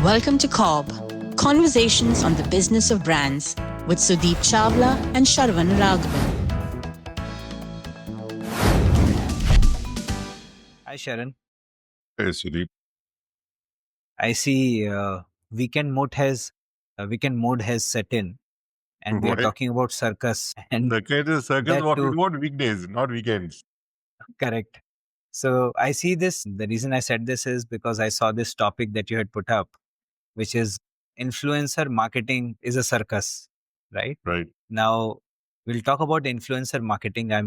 Welcome to CoBB, Conversations on the Business of Brands with Sudeep Chawla and Sharavana Raghavan. Hi, Sharon. Hey, Sudeep. I see weekend mode has set in, and we are Why? talking about circus. And The kind of circus that what we too, do on weekdays, not weekends. correct. So I see this. The reason I said this is because I saw this topic that you had put up, which is influencer marketing is a circus, right? Right. Now we'll talk about influencer marketing. Uh,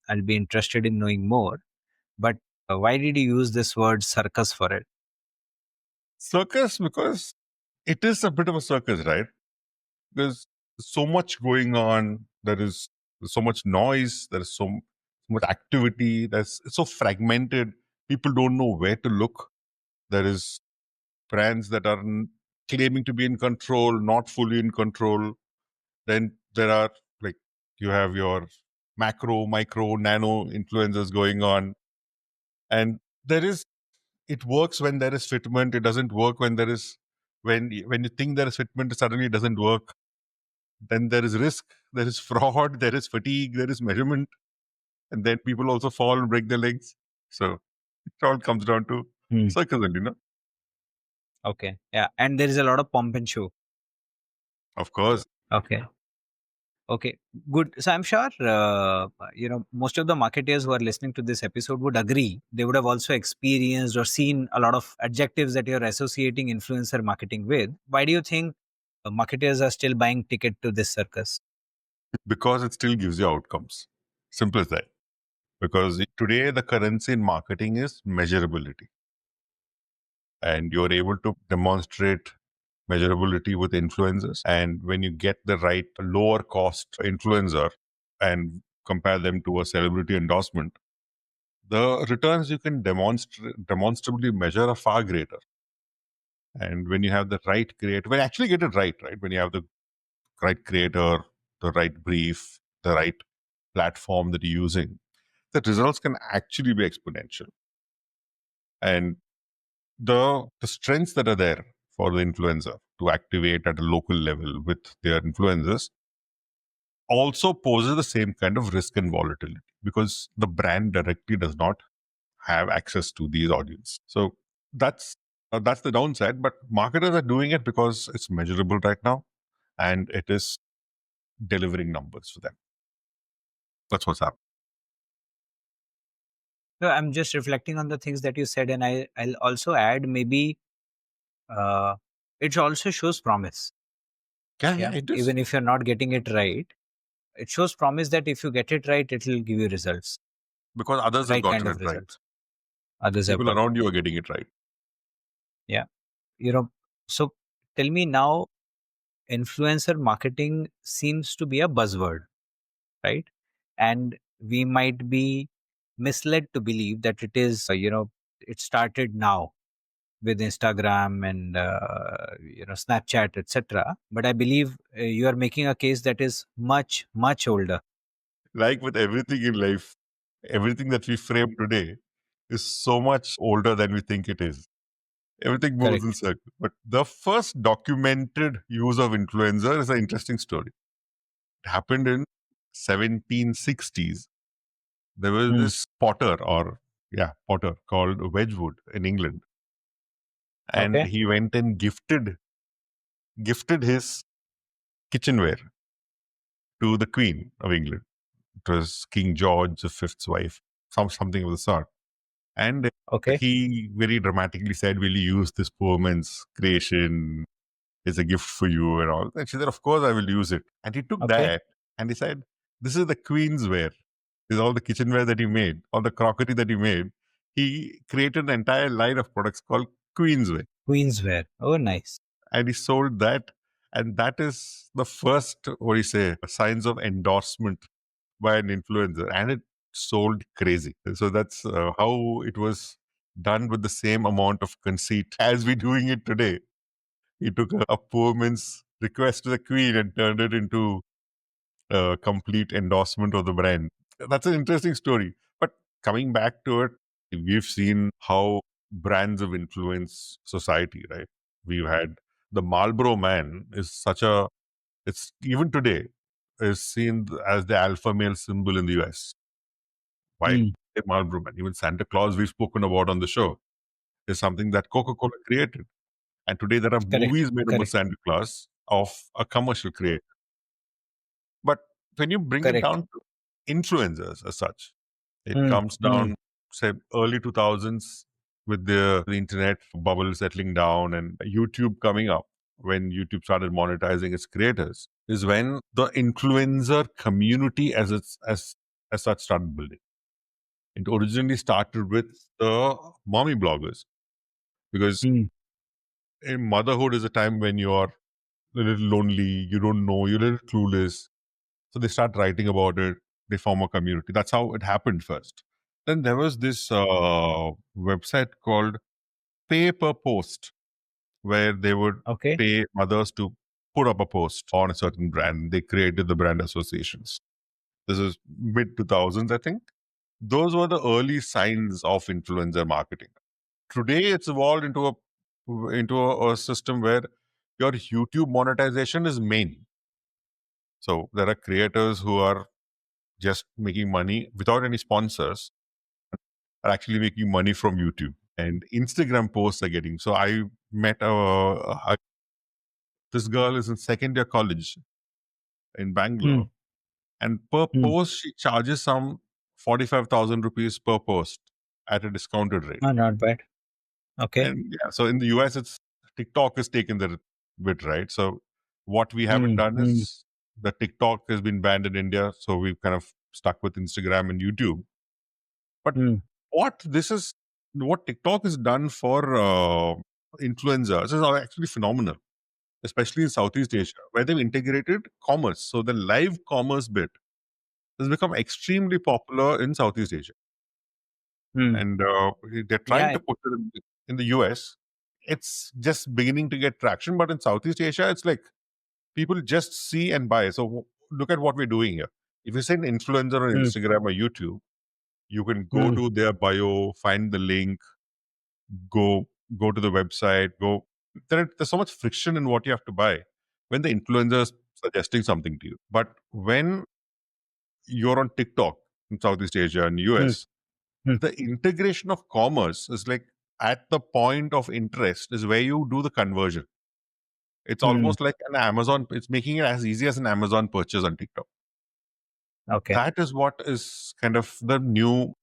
I'll be interested in knowing more. But why did you use this word circus for it? Circus, because it is a bit of a circus, right? There's so much going on. There's so much noise. There's so much activity. It's so fragmented. People don't know where to look. There is brands that are claiming to be in control, not fully in control. Then there are like you have your macro, micro, nano influencers going on. And it works when there is fitment. It doesn't work when when you think there is fitment, suddenly it doesn't work. Then there is risk, there is fraud, there is fatigue, there is measurement. And then people also fall and break their legs. So it all comes down to circus, Okay. Yeah. And there is a lot of pomp and show. Of course. Okay. Okay. Good. So I'm sure, most of the marketers who are listening to this episode would agree. They would have also experienced or seen a lot of adjectives that you're associating influencer marketing with. Why do you think marketers are still buying ticket to this circus? Because it still gives you outcomes. Simple as that. Because today the currency in marketing is measurability. And you're able to demonstrate measurability with influencers. And when you get the right lower cost influencer and compare them to a celebrity endorsement, the returns you can demonstrably measure are far greater. And when you have the right creator, when you actually get it right, when you have the right creator, the right brief, the right platform that you're using, the results can actually be exponential. And the strengths that are there for the influencer to activate at a local level with their influencers also poses the same kind of risk and volatility because the brand directly does not have access to these audience. So that's the downside. But marketers are doing it because it's measurable right now, and it is delivering numbers for them. That's what's happening. So I'm just reflecting on the things that you said, and I'll also add maybe it also shows promise. Yeah, it is. Even if you're not getting it right, it shows promise that if you get it right, it will give you results. Because others have gotten it right. Others People have around you are getting it right. Yeah. So tell me now, influencer marketing seems to be a buzzword, right? And we might be misled to believe that it is, it started now with Instagram and, Snapchat, etc. But I believe you are making a case that is much, much older. Like with everything in life, everything that we frame today is so much older than we think it is. Everything moves in circles. But the first documented use of influencer is an interesting story. It happened in 1760s. There was this potter called Wedgwood in England. And he went and gifted his kitchenware to the Queen of England. It was King George V's wife, something of the sort. And he very dramatically said, "Will you use this poor man's creation? It's a gift for you," and all. And she said, "Of course I will use it." And he took that and he said, "This is the Queen's ware. This is all the kitchenware that he made, all the crockery that he made." He created an entire line of products called Queensware. Queensware. Oh, nice. And he sold that. And that is the first, signs of endorsement by an influencer. And it sold crazy. So that's how it was done with the same amount of conceit as we're doing it today. He took a poor man's request to the Queen and turned it into a complete endorsement of the brand. That's an interesting story. But coming back to it, we've seen how brands of influence society, right? We've had the Marlboro Man is such a, it's even today is seen as the alpha male symbol in the US. Why? Mm. Marlboro Man. Even Santa Claus, we've spoken about on the show, is something that Coca-Cola created. And today there are Correct. movies made about Correct. Santa Claus of a commercial creator. But when you bring it Correct. down to influencers as such, it Mm. comes down, say, early 2000s with the internet bubble settling down and YouTube coming up. When YouTube started monetizing its creators, is when the influencer community as such started building. It originally started with the mommy bloggers, because Mm. in motherhood is a time when you are a little lonely, you don't know, you're a little clueless. So they start writing about it. They form a community. That's how it happened first. Then there was this website called Pay Per Post, where they would Okay. pay mothers to put up a post on a certain brand. They created the brand associations. This is mid 2000s, I think. Those were the early signs of influencer marketing. Today, it's evolved into a system where your YouTube monetization is main. So there are creators who are just making money without any sponsors, are actually making money from YouTube, and Instagram posts are getting. So I met this girl is in second year college in Bangalore, Mm. and per Mm. post she charges some 45,000 rupees per post at a discounted rate. Oh, not bad. Okay. And yeah, so in the US, it's TikTok has taken the bit, right? So what we haven't Mm. done Mm. is the TikTok has been banned in India, so we've kind of stuck with Instagram and YouTube. But Mm. what TikTok has done for influencers is actually phenomenal, especially in Southeast Asia, where they've integrated commerce. So the live commerce bit has become extremely popular in Southeast Asia, Mm. and they're trying Yeah. to put it in the US. It's just beginning to get traction, but in Southeast Asia, it's like people just see and buy. So look at what we're doing here. If you say an influencer on Mm. Instagram or YouTube, you can go Mm. to their bio, find the link, go go to the website, go. There's so much friction in what you have to buy when the influencer is suggesting something to you. But when you're on TikTok in Southeast Asia and Mm. US, Mm. the integration of commerce is like at the point of interest is where you do the conversion. It's Mm. almost like an Amazon. It's making it as easy as an Amazon purchase on TikTok. Okay. That is what is kind of the new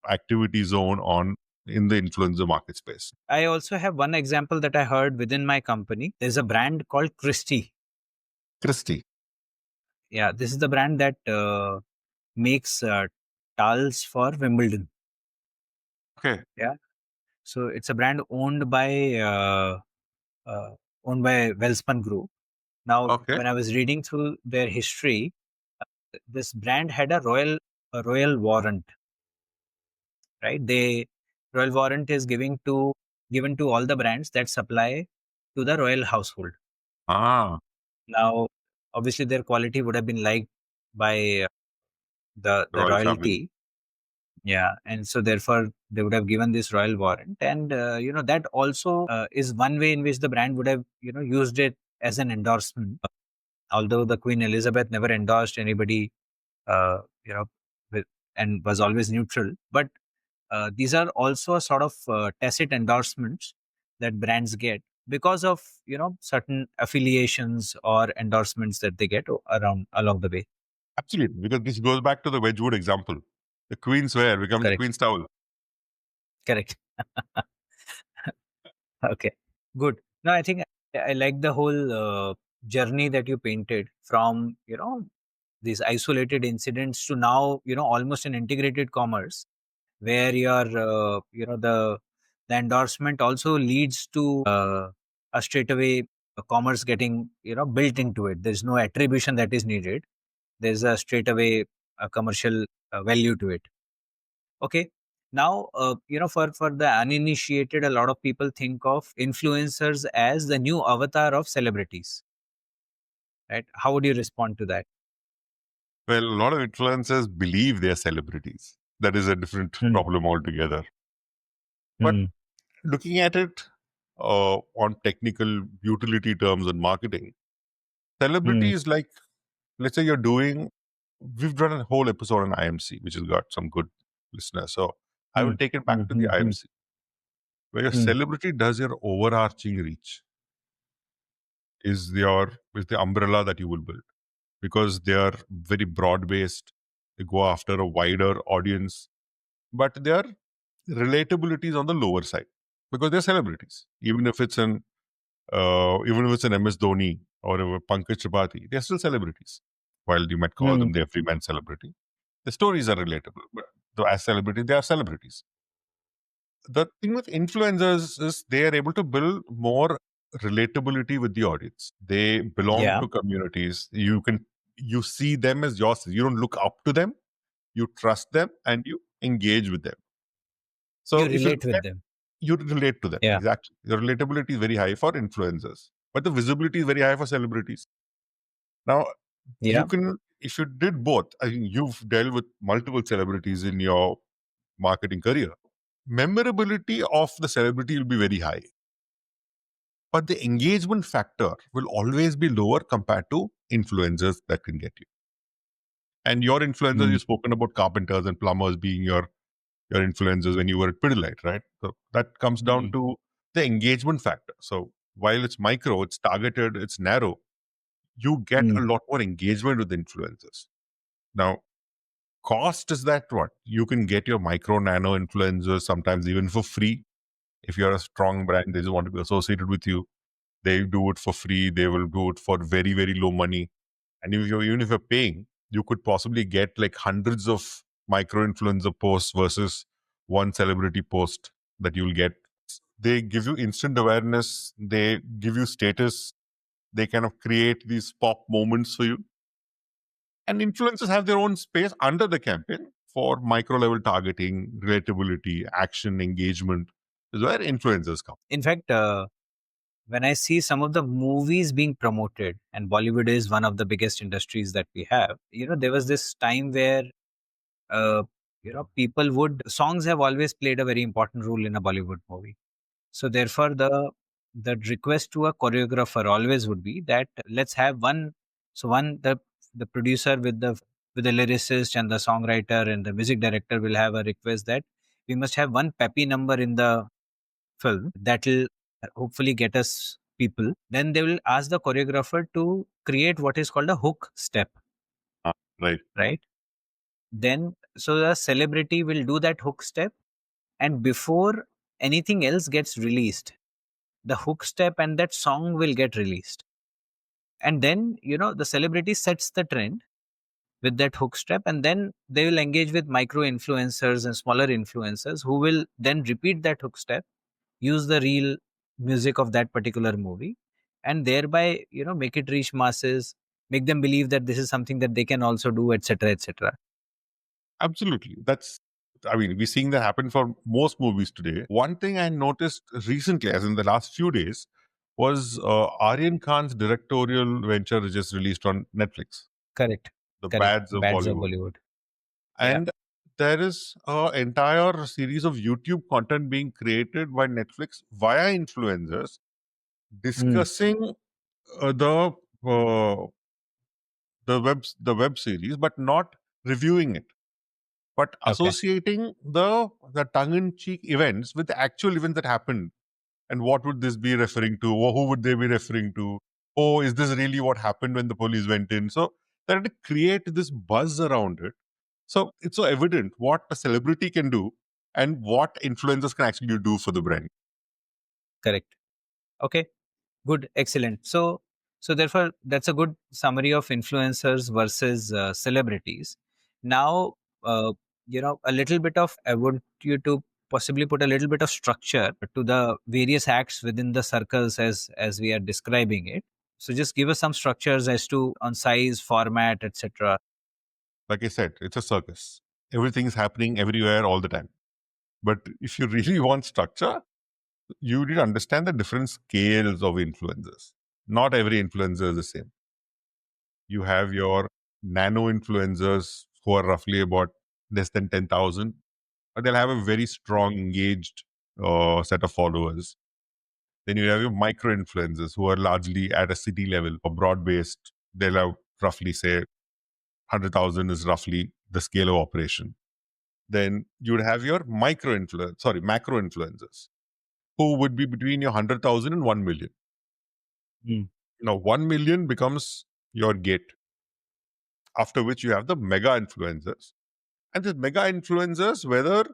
activity zone on in the influencer market space. I also have one example that I heard within my company. There's a brand called Christie. Christy. Yeah, this is the brand that makes towels for Wimbledon. Okay. Yeah. So it's a brand uh, owned by Welspun Group. Now, Okay. when I was reading through their history, this brand had a royal warrant, right? Royal warrant is given to all the brands that supply to the royal household. Ah, Now, obviously, their quality would have been liked by the royal family. royalty. Yeah, and so therefore they would have given this royal warrant, and that also is one way in which the brand would have used it as an endorsement. Although the Queen Elizabeth never endorsed anybody, uh, you know, with, and was always neutral, but these are also a sort of tacit endorsements that brands get because of certain affiliations or endorsements that they get around along the way. Absolutely, because this goes back to the Wedgwood example. The Queen's wear becomes the Correct. Queen's towel. Correct. Okay, good. No, I think I like the whole journey that you painted from these isolated incidents to now almost an integrated commerce where your the endorsement also leads to a straightaway commerce getting built into it. There's no attribution that is needed. There's a straightaway commercial value to it. Okay. Now, for the uninitiated, a lot of people think of influencers as the new avatar of celebrities, right? How would you respond to that? Well, a lot of influencers believe they are celebrities. That is a different Hmm. problem altogether. But Hmm. looking at it on technical utility terms and marketing, celebrity is like, let's say we've done a whole episode on IMC, which has got some good listeners. So I will take it back to the IMC, where your celebrity does your overarching reach, is the umbrella that you will build, because they are very broad based. They go after a wider audience, but their relatability is on the lower side because they're celebrities. Even if it's an MS Dhoni or a Pankaj Tripathi, they're still celebrities. While you might call them the everyman celebrity, the stories are relatable. But as celebrities, they are celebrities. The thing with influencers is they are able to build more relatability with the audience. They belong to communities. You see them as yours. You don't look up to them. You trust them and you engage with them. So You relate with them. You relate to them. Yeah. Exactly. The relatability is very high for influencers, but the visibility is very high for celebrities. Now, if you did both, I think you've dealt with multiple celebrities in your marketing career. Memorability of the celebrity will be very high, but the engagement factor will always be lower compared to influencers that can get you. And your influencers, you've spoken about carpenters and plumbers being your influencers when you were at Pidilite, right? So that comes down to the engagement factor. So while it's micro, it's targeted, it's narrow, you get a lot more engagement with influencers. Now, cost is that what? You can get your micro nano influencers sometimes even for free. If you're a strong brand, they just want to be associated with you. They do it for free. They will do it for very, very low money. And even if you're paying, you could possibly get like hundreds of micro influencer posts versus one celebrity post that you'll get. They give you instant awareness. They give you status. They kind of create these pop moments for you. And influencers have their own space under the campaign for micro level targeting, relatability, action, engagement, is where influencers come. In fact, when I see some of the movies being promoted, and Bollywood is one of the biggest industries that we have, there was this time where, songs have always played a very important role in a Bollywood movie. So therefore, the request to a choreographer always would be that let's have the producer with the lyricist and the songwriter and the music director will have a request that we must have one peppy number in the film that will hopefully get us people. Then they will ask the choreographer to create what is called a hook step. Right. Then, so the celebrity will do that hook step, and before anything else gets released, the hook step and that song will get released. And then, the celebrity sets the trend with that hook step, and then they will engage with micro influencers and smaller influencers who will then repeat that hook step, use the real music of that particular movie, and thereby make it reach masses, make them believe that this is something that they can also do, etc., etc. Absolutely. We're seeing that happen for most movies today. One thing I noticed recently, as in the last few days, was Aryan Khan's directorial venture just released on Netflix. Correct. The Correct. Bads of Bollywood. And Yeah. there is an entire series of YouTube content being created by Netflix via influencers discussing uh, the web series, but not reviewing it, but Okay. associating the tongue-in-cheek events with the actual events that happened. And what would this be referring to? Or who would they be referring to? Oh, is this really what happened when the police went in? So they had to create this buzz around it. So it's so evident what a celebrity can do and what influencers can actually do for the brand. Correct. Okay. Good. Excellent. So therefore, that's a good summary of influencers versus celebrities. Now, a little bit of, I want you to possibly put a little bit of structure to the various acts within the circles as we are describing it. So just give us some structures as to on size, format, etc. Like I said, it's a circus. Everything is happening everywhere all the time. But if you really want structure, you need to understand the different scales of influencers. Not every influencer is the same. You have your nano influencers who are roughly about less than 10,000, but they'll have a very strong, engaged set of followers. Then you have your micro influencers who are largely at a city level or broad based. They'll have roughly, say, 100,000 is roughly the scale of operation. Then you would have your macro influencers who would be between your 100,000 and 1 million. Mm. Now, 1 million becomes your gate, after which you have the mega influencers. And these mega influencers, whether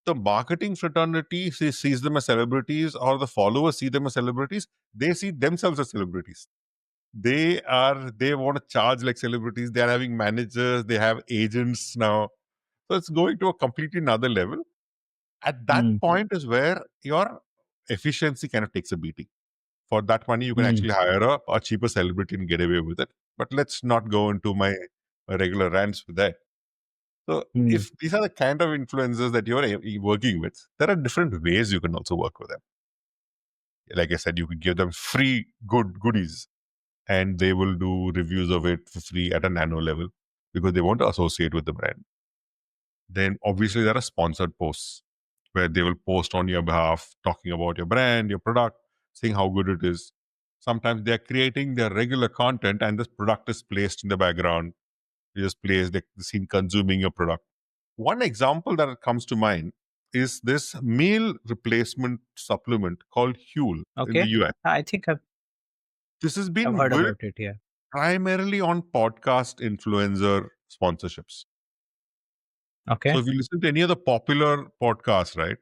the marketing fraternity sees them as celebrities or the followers see them as celebrities, they see themselves as celebrities. They want to charge like celebrities. They are having managers, they have agents now. So it's going to a completely another level. At that Mm. point is where your efficiency kind of takes a beating. For that money, you can Mm. actually hire a cheaper celebrity and get away with it. But let's not go into my regular rants with that. So Mm. if these are the kind of influencers that you're working with, there are different ways you can also work with them. Like I said, you could give them free goodies and they will do reviews of it for free at a nano level because they want to associate with the brand. Then obviously there are sponsored posts where they will post on your behalf, talking about your brand, your product, saying how good it is. Sometimes they're creating their regular content and this product is placed in the background. You just place the scene consuming your product. One example that comes to mind is this meal replacement supplement called Huel in Okay. the US. I think This has I've been heard built about it. Yeah. primarily on podcast influencer sponsorships. Okay. So if you listen to any of the popular podcasts, right,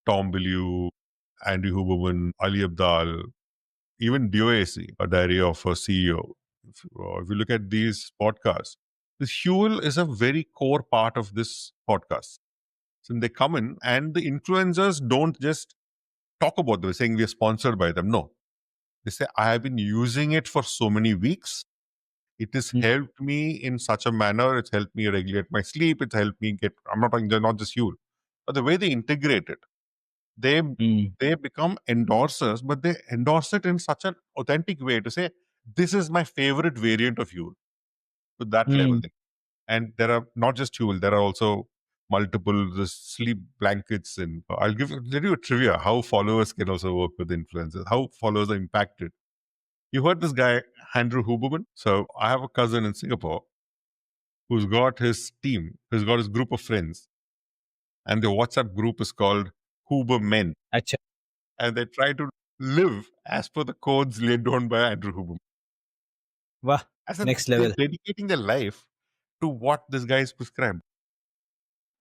Tom Bellew, Andy Huberman, Ali Abdal, even DOAC, a diary of a CEO. If you look at these podcasts, this Huel is a very core part of this podcast. So they come in and the influencers don't just talk about them saying we are sponsored by them. No. They say, I have been using it for so many weeks. It has Mm. helped me in such a manner. It's helped me regulate my sleep. It's helped me I'm not talking, they're not just Huel. But the way they integrate it, they Mm. they become endorsers, but they endorse it in such an authentic way to say, this is my favorite variant of Huel to that level. Mm. And there are not just Huel, there are also multiple sleep blankets. And I'll give you a trivia how followers can also work with influencers, how followers are impacted. You heard this guy, Andrew Huberman? So I have a cousin in Singapore who's got his team, who's got his group of friends, and the WhatsApp group is called Huber Men. Acha. And they try to live as per the codes laid down by Andrew Huberman. Wow. As in, Next they're level. dedicating their life to what this guy is prescribed,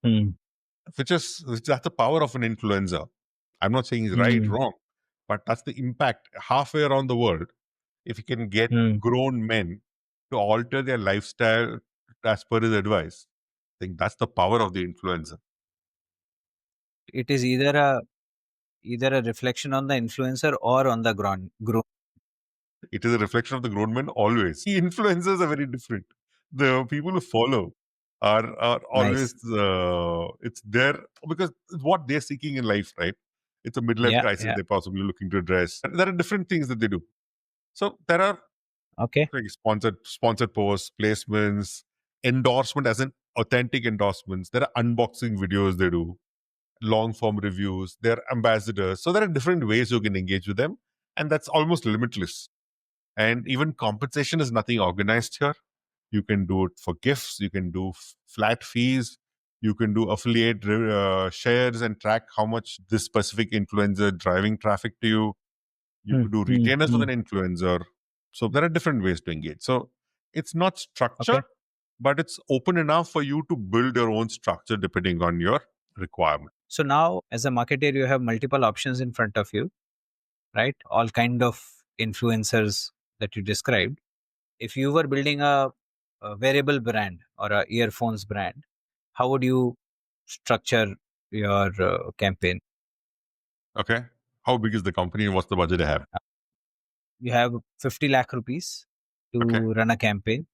Mm. which that's the power of an influencer. I'm not saying he's right, Mm. wrong, but that's the impact halfway around the world. If you can get Mm. grown men to alter their lifestyle as per his advice, I think that's the power of the influencer. It is either a reflection on the influencer or on the grown. It is a reflection of the grown men always. The influencers are very different. The people who follow are always Nice. it's there because it's what they're seeking in life, right? It's a midlife Yeah. crisis Yeah. they're possibly looking to address. There are different things that they do. So there are Okay. like sponsored posts, placements, endorsement as in authentic endorsements. There are unboxing videos they do, long form reviews, they're ambassadors. So there are different ways you can engage with them, and that's almost limitless. And even compensation is nothing organized here. You can do it for gifts, you can do flat fees, you can do affiliate shares and track how much this specific influencer driving traffic to you. You Mm. could do Mm. retainers with Mm. an influencer. So there are different ways to engage. So it's not Okay. structured, but it's open enough for you to build your own structure depending on your requirement. So now, as a marketer, you have multiple options in front of you, right? All kind of influencers that you described. If you were building a wearable brand or a earphones brand, how would you structure your campaign? Okay. How big is the company and what's the budget they have? You have 50 lakh rupees Okay. to run a campaign,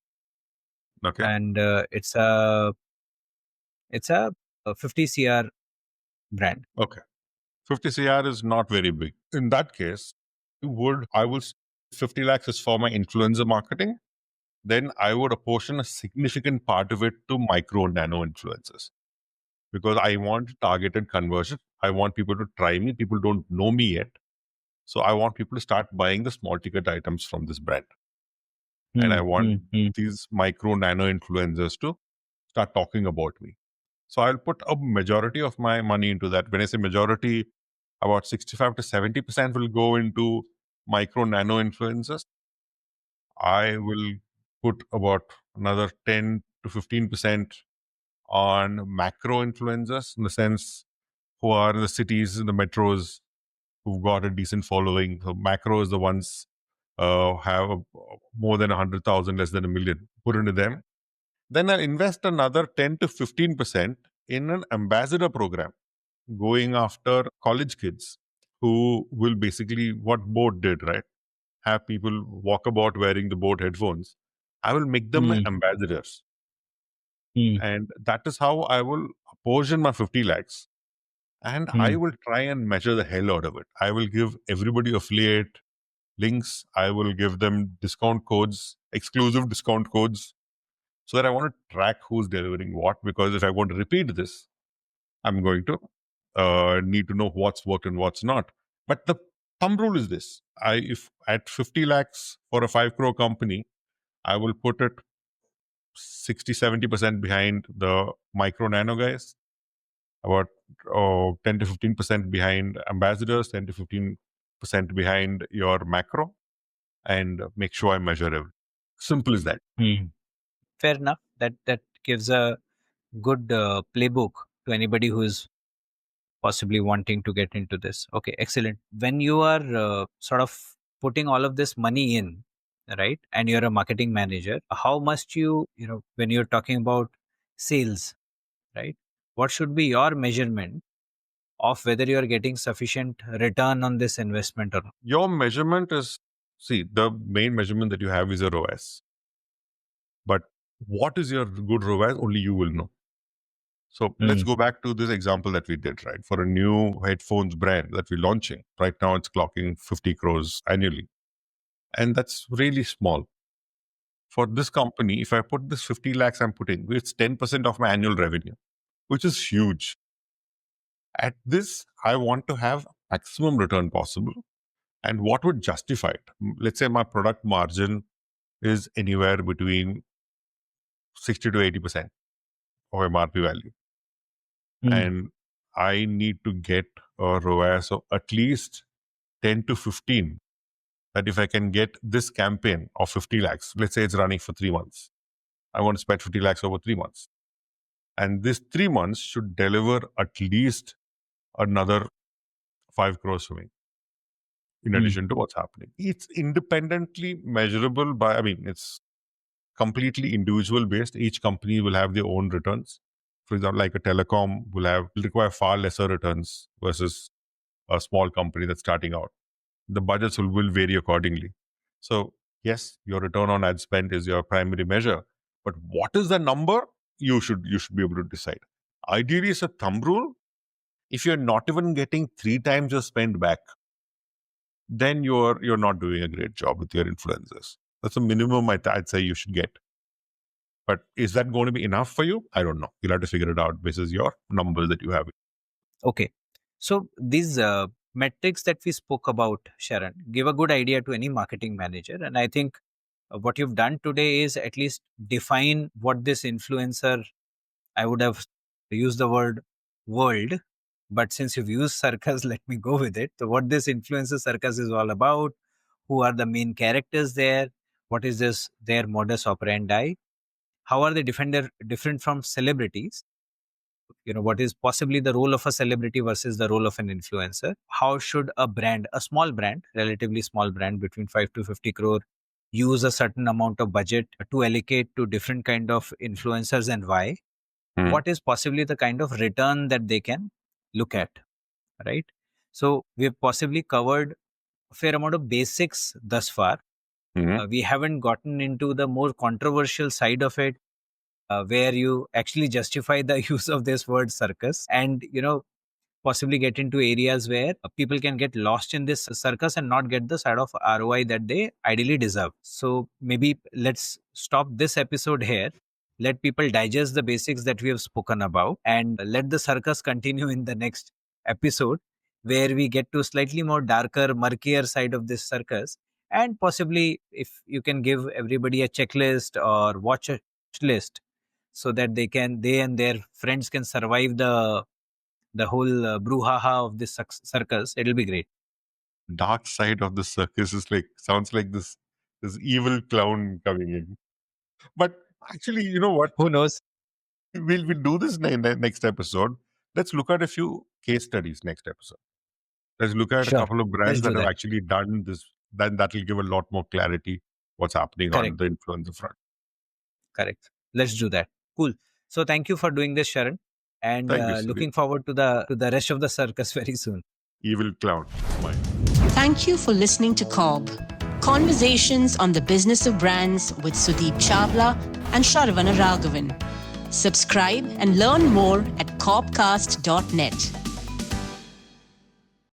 Okay. and it's a 50 cr brand. Okay. 50 CR is not very big. In that case, I will 50 lakhs is for my influencer marketing. Then I would apportion a significant part of it to micro and nano influencers. because I want targeted conversion. I want people to try me. People don't know me yet. So I want people to start buying the small ticket items from this brand. And I want these micro nano influencers to start talking about me. So I'll put a majority of my money into that. When I say majority, about 65 to 70% will go into micro nano influencers. I will put about another 10 to 15% on macro influencers, in the sense who are in the cities, in the metros, who've got a decent following. So macro is the ones have more than 100,000, less than a million. Put into them. Then I'll invest another 10 to 15% in an ambassador program, going after college kids who will basically what Boat did, right? Have people walk about wearing the Boat headphones. I will make them my ambassadors. And that is how I will portion my 50 lakhs. And I will try and measure the hell out of it. I will give everybody affiliate links. I will give them discount codes, exclusive discount codes, so that I want to track who's delivering what. Because if I want to repeat this, I'm going to need to know what's worked and what's not. But the thumb rule is this: if at 50 lakhs for a 5 crore company, I will put it 60-70% behind the micro nano guys, about 10 to 15% behind ambassadors, 10 to 15% behind your macro, and make sure I measure everything. Simple as that. Fair enough. That gives a good playbook to anybody who is possibly wanting to get into this. Okay, excellent. When you are sort of putting all of this money in, right, and you're a marketing manager, how must you, when you're talking about sales, right, what should be your measurement of whether you're getting sufficient return on this investment or not? Your measurement is, see, the main measurement that you have is a ROAS. But what is your good ROAS? Only you will know. So let's go back to this example that we did, right? For a new headphones brand that we're launching. Right now, it's clocking 50 crores annually. And that's really small. For this company, if I put this 50 lakhs I'm putting, it's 10% of my annual revenue, which is huge. At this, I want to have maximum return possible. And what would justify it? Let's say my product margin is anywhere between 60 to 80% of MRP value. And I need to get a ROAS of at least 10 to 15. That if I can get this campaign of 50 lakhs, let's say it's running for 3 months, I want to spend 50 lakhs over 3 months. And this 3 months should deliver at least another 5 crores for me, in addition to what's happening. It's independently measurable by, it's completely individual based. Each company will have their own returns. For example, like a telecom will require far lesser returns versus a small company that's starting out. The budgets will vary accordingly. So yes, your return on ad spend is your primary measure. But what is the number? You should be able to decide. Ideally, it's a thumb rule. If you're not even getting 3 times your spend back, then you're not doing a great job with your influencers. That's a minimum I'd say you should get. But is that going to be enough for you? I don't know. You'll have to figure it out basis your numbers that you have. Okay. So these metrics that we spoke about, Sharan, give a good idea to any marketing manager. And I think what you've done today is at least define what this influencer, I would have used the word world, but since you've used Circus, let me go with it. So what this influencer Circus is all about, who are the main characters there, what is their modus operandi, how are they different from celebrities, what is possibly the role of a celebrity versus the role of an influencer, how should a small brand, relatively small brand between 5 to 50 crore, use a certain amount of budget to allocate to different kind of influencers, and why, what is possibly the kind of return that they can look at, right? So we've possibly covered a fair amount of basics thus far. We haven't gotten into the more controversial side of it, where you actually justify the use of this word circus, and possibly get into areas where people can get lost in this circus and not get the side of ROI that they ideally deserve. So maybe let's stop this episode here. let people digest the basics that we have spoken about, and let the circus continue in the next episode, where we get to slightly more darker, murkier side of this circus. And possibly, if you can give everybody a checklist or watch list, so that they and their friends can survive the whole brouhaha of this circus, it'll be great. Dark side of the circus is like sounds like this evil clown coming in. But actually, you know what? Who knows? We'll do this next episode. Let's look at a few case studies next episode. Let's look at a Sure. couple of brands Let's do that have that. actually done this. Then that will give a lot more clarity what's happening on Correct. the influencer front. Correct. Let's do that. Cool. So thank you for doing this, Sharan, and Thank you, Sudhir. looking forward to the rest of the circus very soon. Evil clown. Mine. Thank you for listening to CoBB, Conversations on the Business of Brands with Sudeep Chawla and Sharavana Raghavan. Subscribe and learn more at cobcast.net.